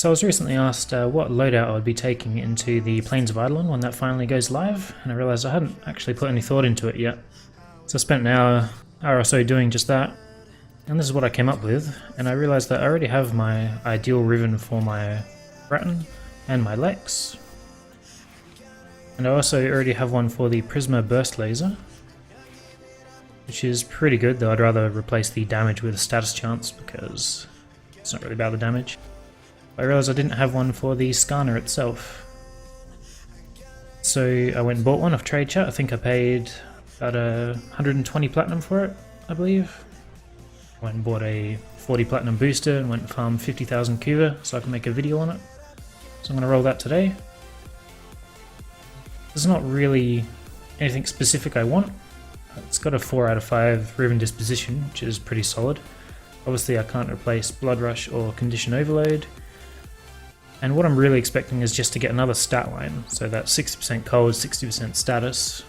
So I was recently asked what loadout I would be taking into the Plains of Eidolon when that finally goes live, and I realised I hadn't actually put any thought into it yet. So I spent an hour or so doing just that, and this is what I came up with, and I realised that I already have my ideal Riven for my Breton and my Lex. And I also already have one for the Prisma Burst Laser, which is pretty good, though I'd rather replace the damage with a status chance because it's not really about the damage. I realised I didn't have one for the Skana itself. So I went and bought one off Trade Chat. I think I paid about 120 platinum for it, I believe. I went and bought a 40 platinum booster and went and farmed 50,000 Kuva so I can make a video on it. So I'm going to roll that today. There's not really anything specific I want. It's got a 4 out of 5 Riven disposition, which is pretty solid. Obviously I can't replace Blood Rush or Condition Overload. And what I'm really expecting is just to get another stat line. So that's 60% cold, 60% status.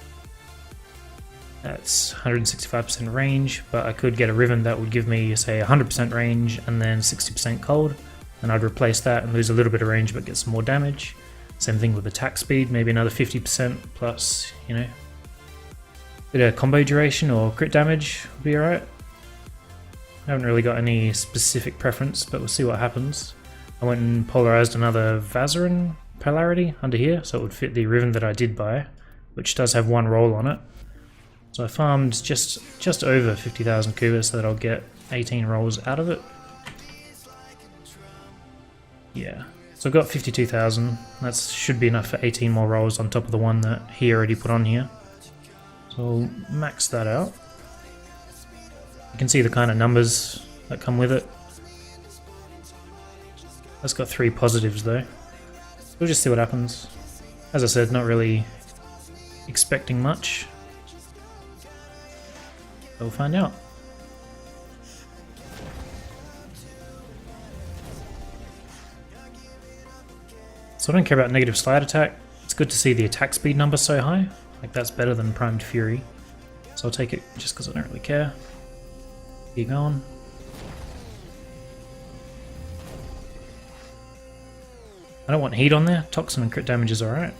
That's 165% range, but I could get a Riven that would give me, say, 100% range and then 60% cold. And I'd replace that and lose a little bit of range but get some more damage. Same thing with attack speed, maybe another 50% plus, you know, bit of combo duration or crit damage would be alright. I haven't really got any specific preference, but we'll see what happens. I went and polarized another Vazarin polarity under here, so it would fit the Riven that I did buy, which does have one roll on it. So I farmed just over 50,000 Kuva so that I'll get 18 rolls out of it. Yeah, so I've got 52,000. That should be enough for 18 more rolls on top of the one that he already put on here. So I'll max that out. You can see the kind of numbers that come with it. That's got 3 positives though. We'll just see what happens. As I said, not really expecting much. We'll find out. So I don't care about negative slide attack. It's good to see the attack speed number so high. Like that's better than Primed Fury. So I'll take it just because I don't really care. Keep going. I don't want heat on there. Toxin and crit damage is alright.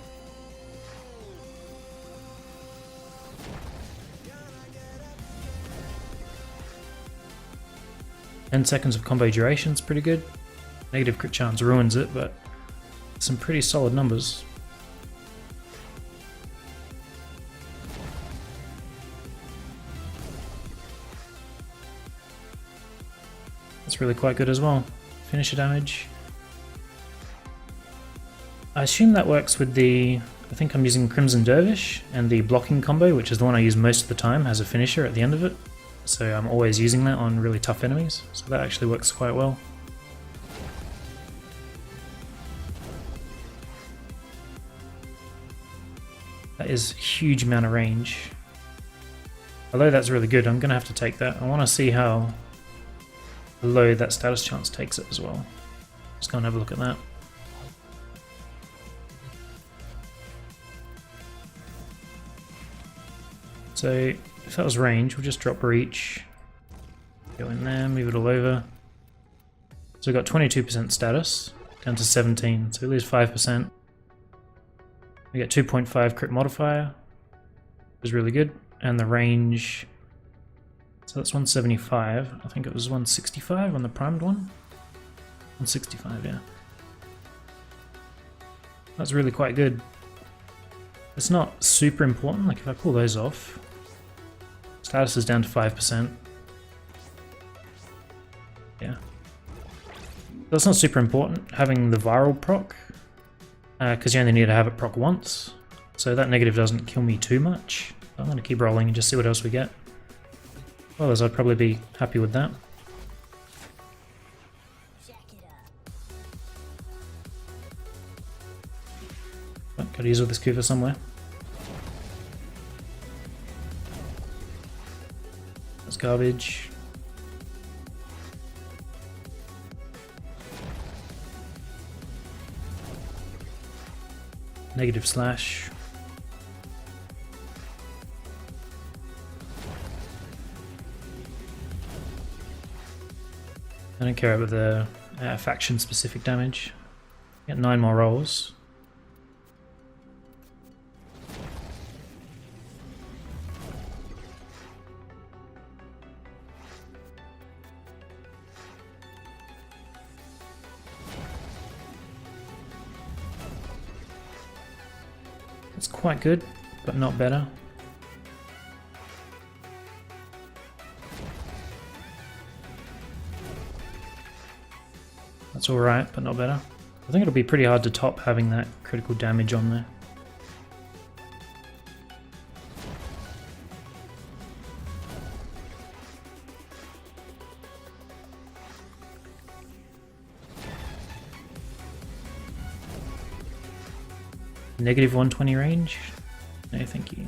Ten seconds of combo duration is pretty good. Negative crit chance ruins it, but some pretty solid numbers. That's really quite good as well. Finisher damage. I assume that works with the, I think I'm using Crimson Dervish, and the blocking combo, which is the one I use most of the time, has a finisher at the end of it. So I'm always using that on really tough enemies, so that actually works quite well. That is a huge amount of range. Although that's really good, I'm going to have to take that. I want to see how low that status chance takes it as well. Just go and have a look at that. So if that was range, we'll just drop reach, go in there, move it all over. So we've got 22% status, down to 17, so we lose 5%. We get 2.5 crit modifier, which is really good, and the range, so that's 175, I think it was 165 on the primed one? 165, yeah. That's really quite good. It's not super important, like if I pull those off, status is down to 5%. Yeah. That's not super important, having the viral proc, because you only need to have it proc once, so that negative doesn't kill me too much. I'm going to keep rolling and just see what else we get. Well, as I'd probably be happy with that. Oh, gotta use all this Kuva somewhere. That's garbage. Negative slash. I don't care about the faction specific damage. Get 9 more rolls. It's quite good, but not better. That's alright, but not better. I think it'll be pretty hard to top having that critical damage on there. Negative 120 range? No, thank you.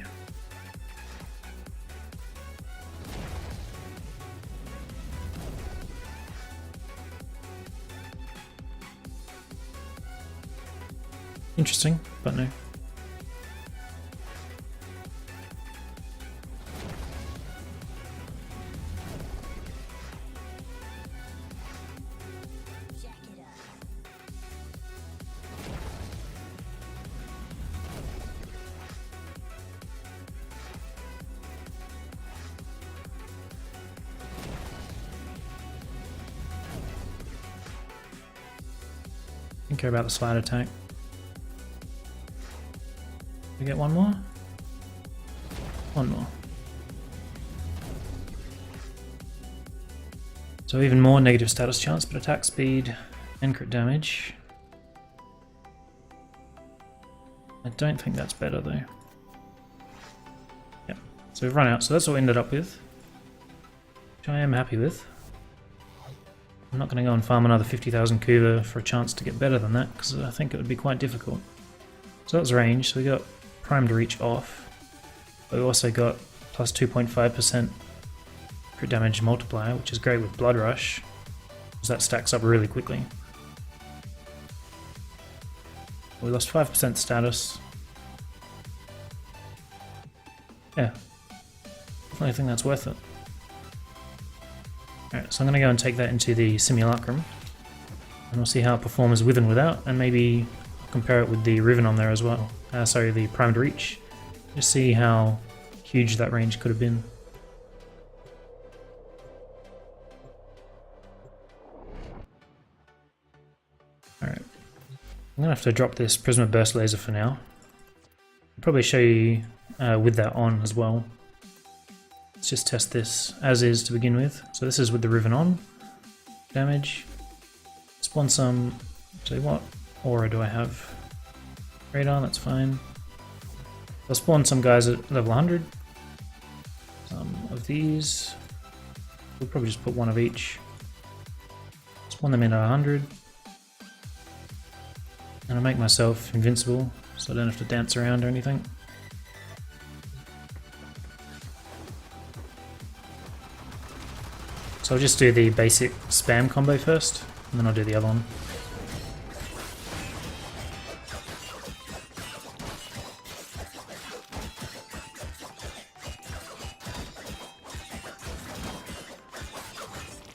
Interesting, but no. Don't care about the slide attack. We get one more? One more. So even more negative status chance, but attack speed and crit damage. I don't think that's better though. Yep. So we've run out, so that's what we ended up with. Which I am happy with. I'm not going to go and farm another 50,000 Kuva for a chance to get better than that, because I think it would be quite difficult. So that was range, so we got primed reach off. But we also got plus 2.5% crit damage multiplier, which is great with Blood Rush, because that stacks up really quickly. We lost 5% status. Yeah, definitely think that's worth it. Alright, so I'm going to go and take that into the Simulacrum, and we'll see how it performs with and without, and maybe compare it with the Riven on there as well. Sorry, the Primed Reach. Just see how huge that range could have been. Alright, I'm going to have to drop this Prisma Burst Laser for now. I'll probably show you with that on as well. Let's just test this as is to begin with. So this is with the Riven on. Damage. Spawn some... Actually, what aura do I have? Radar, that's fine. I'll spawn some guys at level 100. Some of these. We'll probably just put one of each. Spawn them in at 100. And I'll make myself invincible, so I don't have to dance around or anything. So I'll just do the basic spam combo first, and then I'll do the other one.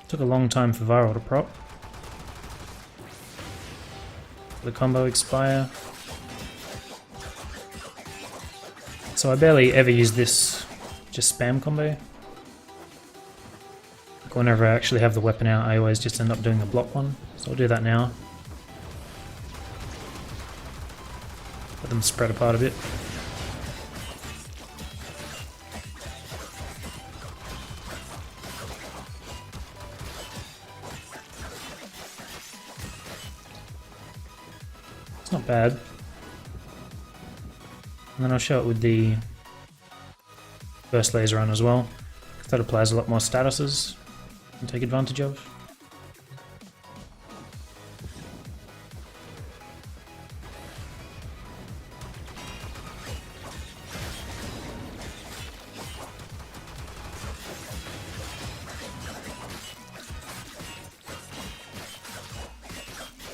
Took a long time for Viral to prop. The combo expire. So I barely ever use this just spam combo. Whenever I actually have the weapon out, I always just end up doing a block one. So I'll do that now. Let them spread apart a bit. It's not bad. And then I'll show it with the burst laser on as well. That applies a lot more statuses. And take advantage of.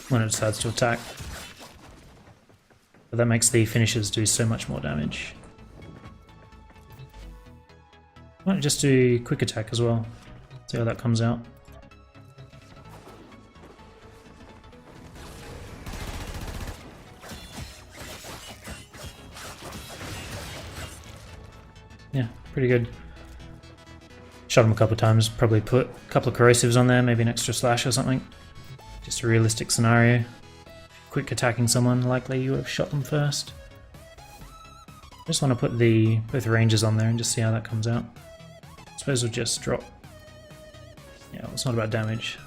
When it decides to attack. But that makes the finishers do so much more damage. Might just do quick attack as well. See how that comes out. pretty good. Shot him a couple of times, probably put a couple of corrosives on there, maybe an extra slash or something. Just a realistic scenario. Quick attacking someone, likely you would have shot them first. Just want to put both ranges on there and just see how that comes out. I suppose we'll just drop. Yeah, it's not about damage.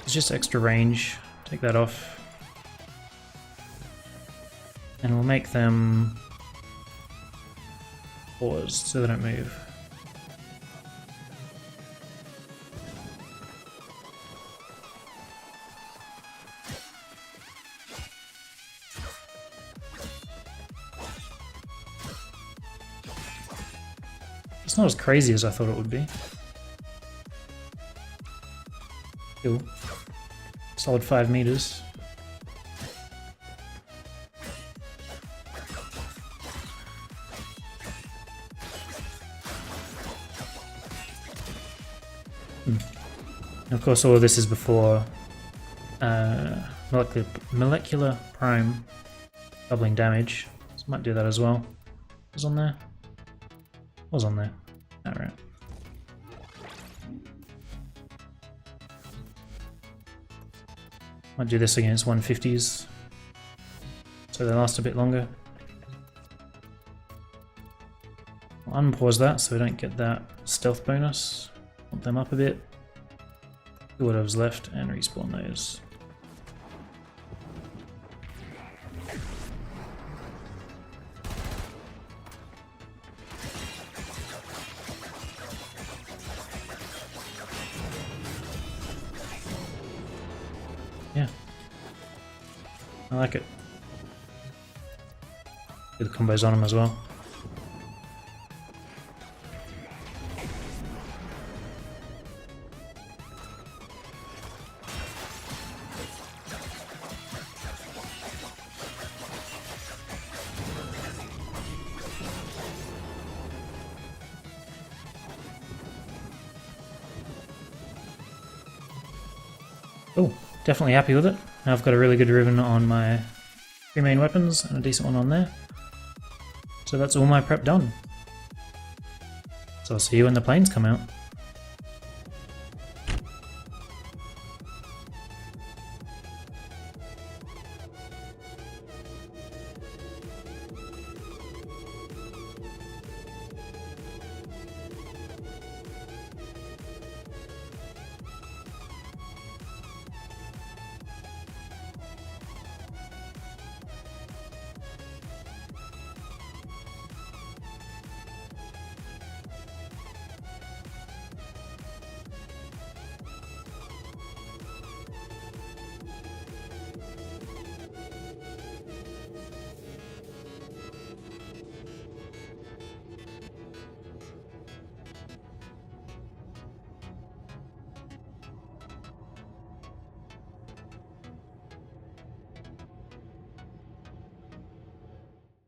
It's just extra range. Take that off. And we'll make them pause so they don't move. It's not as crazy as I thought it would be. Cool. Solid 5 meters. And of course all of this is before molecular prime doubling damage. So I might do that as well. Was on there? Was on there. Alright. Might do this against 150s, so they last a bit longer. I'll unpause that so we don't get that stealth bonus. Bump them up a bit. Do whatever's left and respawn those. Yeah, I like it. Do the combos on them as well. Oh, definitely happy with it. Now I've got a really good Riven on my 3 main weapons and a decent one on there. So that's all my prep done. So I'll see you when the planes come out.